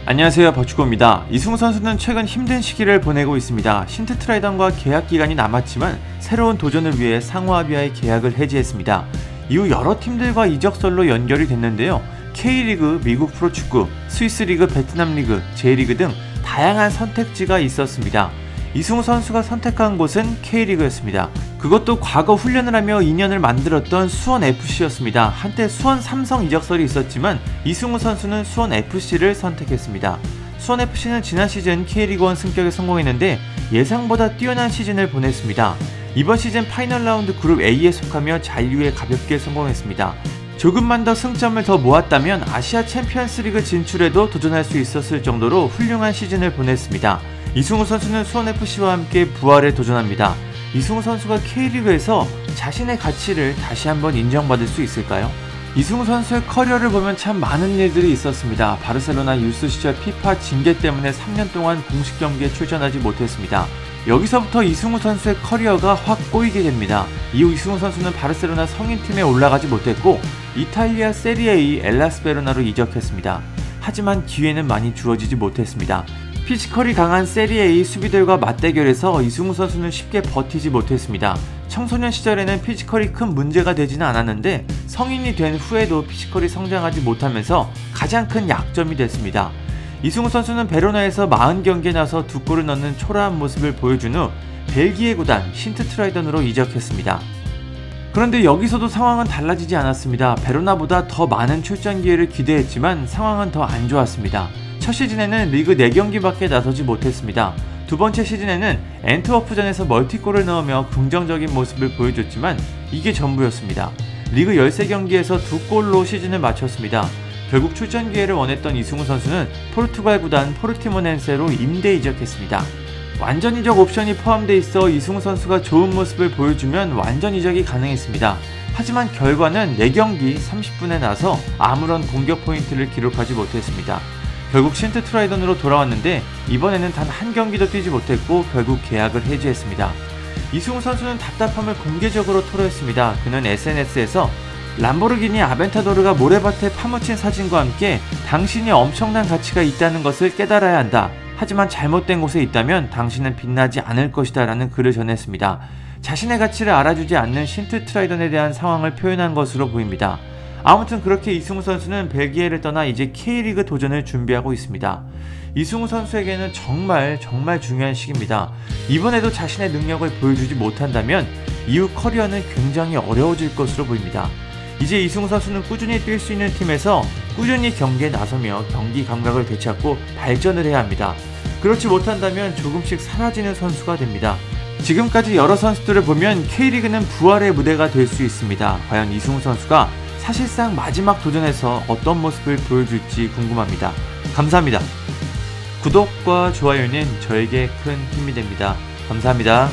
안녕하세요, 박주호입니다. 이승우 선수는 최근 힘든 시기를 보내고 있습니다. 신트트라이던과 계약 기간이 남았지만 새로운 도전을 위해 상호아비아의 계약을 해지했습니다. 이후 여러 팀들과 이적설로 연결이 됐는데요. K리그, 미국 프로축구, 스위스리그, 베트남리그, J리그 등 다양한 선택지가 있었습니다. 이승우 선수가 선택한 곳은 K리그였습니다. 그것도 과거 훈련을 하며 인연을 만들었던 수원FC였습니다. 한때 수원 삼성 이적설이 있었지만 이승우 선수는 수원FC를 선택했습니다. 수원FC는 지난 시즌 K리그1 승격에 성공했는데 예상보다 뛰어난 시즌을 보냈습니다. 이번 시즌 파이널 라운드 그룹 A에 속하며 잔류에 가볍게 성공했습니다. 조금만 더 승점을 더 모았다면 아시아 챔피언스리그 진출에도 도전할 수 있었을 정도로 훌륭한 시즌을 보냈습니다. 이승우 선수는 수원FC와 함께 부활에 도전합니다. 이승우 선수가 K리그에서 자신의 가치를 다시 한번 인정받을 수 있을까요? 이승우 선수의 커리어를 보면 참 많은 일들이 있었습니다. 바르셀로나 유스 시절 피파 징계 때문에 3년 동안 공식 경기에 출전하지 못했습니다. 여기서부터 이승우 선수의 커리어가 확 꼬이게 됩니다. 이후 이승우 선수는 바르셀로나 성인팀에 올라가지 못했고 이탈리아 세리에 엘라스 베로나로 이적했습니다. 하지만 기회는 많이 주어지지 못했습니다. 피지컬이 강한 세리에 수비들과 맞대결에서 이승우 선수는 쉽게 버티지 못했습니다. 청소년 시절에는 피지컬이 큰 문제가 되지는 않았는데 성인이 된 후에도 피지컬이 성장하지 못하면서 가장 큰 약점이 됐습니다. 이승우 선수는 베로나에서 40경기에 나서 2골을 넣는 초라한 모습을 보여준 후 벨기에 구단 신트트라이던으로 이적했습니다. 그런데 여기서도 상황은 달라지지 않았습니다. 베로나보다 더 많은 출전 기회를 기대했지만 상황은 더 안 좋았습니다. 첫 시즌에는 리그 4경기밖에 나서지 못했습니다. 두 번째 시즌에는 엔트워프전에서 멀티골을 넣으며 긍정적인 모습을 보여줬지만 이게 전부였습니다. 리그 13경기에서 2골로 시즌을 마쳤습니다. 결국 출전 기회를 원했던 이승우 선수는 포르투갈 구단 포르티모넨세로 임대 이적했습니다. 완전 이적 옵션이 포함되어 있어 이승우 선수가 좋은 모습을 보여주면 완전 이적이 가능했습니다. 하지만 결과는 4경기 30분에 나서 아무런 공격 포인트를 기록하지 못했습니다. 결국 신트트라이던으로 돌아왔는데 이번에는 단 한 경기도 뛰지 못했고 결국 계약을 해지했습니다. 이승우 선수는 답답함을 공개적으로 토로했습니다. 그는 SNS에서 람보르기니 아벤타도르가 모래밭에 파묻힌 사진과 함께 당신이 엄청난 가치가 있다는 것을 깨달아야 한다. 하지만 잘못된 곳에 있다면 당신은 빛나지 않을 것이다 라는 글을 전했습니다. 자신의 가치를 알아주지 않는 신트트라이던에 대한 상황을 표현한 것으로 보입니다. 아무튼 그렇게 이승우 선수는 벨기에를 떠나 이제 K리그 도전을 준비하고 있습니다. 이승우 선수에게는 정말 중요한 시기입니다. 이번에도 자신의 능력을 보여주지 못한다면 이후 커리어는 굉장히 어려워질 것으로 보입니다. 이제 이승우 선수는 꾸준히 뛸 수 있는 팀에서 꾸준히 경기에 나서며 경기 감각을 되찾고 발전을 해야 합니다. 그렇지 못한다면 조금씩 사라지는 선수가 됩니다. 지금까지 여러 선수들을 보면 K리그는 부활의 무대가 될 수 있습니다. 과연 이승우 선수가 사실상 마지막 도전에서 어떤 모습을 보여줄지 궁금합니다. 감사합니다. 구독과 좋아요는 저에게 큰 힘이 됩니다. 감사합니다.